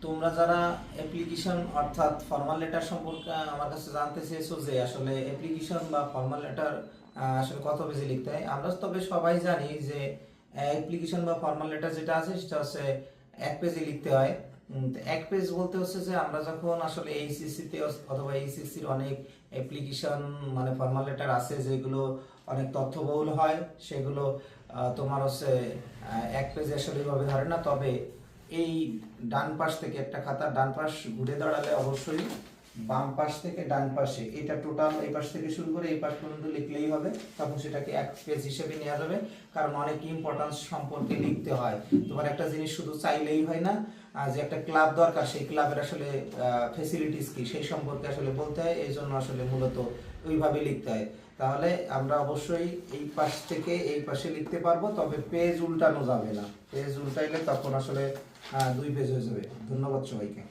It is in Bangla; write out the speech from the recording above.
তোমরা যারা অ্যাপ্লিকেশন অর্থাৎ ফর্মাল লেটার সম্পর্কে আমার কাছে জানতে চেয়েছো যে আসলে অ্যাপ্লিকেশন বা ফর্মাল লেটার আসলে কত পেজে লিখতে হয়, আমরা তবে সবাই জানি যে অ্যাপ্লিকেশন বা ফর্মাল লেটার যেটা আছে সেটা হচ্ছে এক পেজে লিখতে হয়। তো এক পেজ বলতে হচ্ছে যে আমরা যখন আসলে এইচএসসি তে অথবা এইচএসসির অনেক অ্যাপ্লিকেশন মানে ফর্মাল লেটার আছে যেগুলো অনেক তথ্যবহুল হয়, সেগুলো তোমার হচ্ছে এক পেজে আসলে এইভাবে ধরে না। তবে এই ডান পাশ থেকে একটা খাতার ডান পাশ ঘুরে দাঁড়ালে অবশ্যই বাম পাশ থেকে ডান পাশে এটা টোটাল এই পাশ থেকে শুরু করে এই পাশ পর্যন্ত লিখলেই হবে, তখন সেটাকে এক পেজ হিসেবে নেওয়া যাবে। কারণ অনেক ইম্পর্টেন্স সম্পর্কে লিখতে হয়। তোমার একটা জিনিস শুধু চাইলেই হয় না, যে একটা ক্লাব দরকার, সেই ক্লাবের আসলে ফেসিলিটিস কি সেই সম্পর্কে আসলে বলতে হয়, এই জন্য আসলে মূলত ওইভাবে লিখতে হয়। তাহলে আমরা অবশ্যই এই পাশ থেকে এই পাশে লিখতে পারবো, তবে পেজ উল্টানো যাবে না। পেজ উল্টাইলে তখন আসলে দুই পেজ হয়ে যাবে। ধন্যবাদ সবাইকে।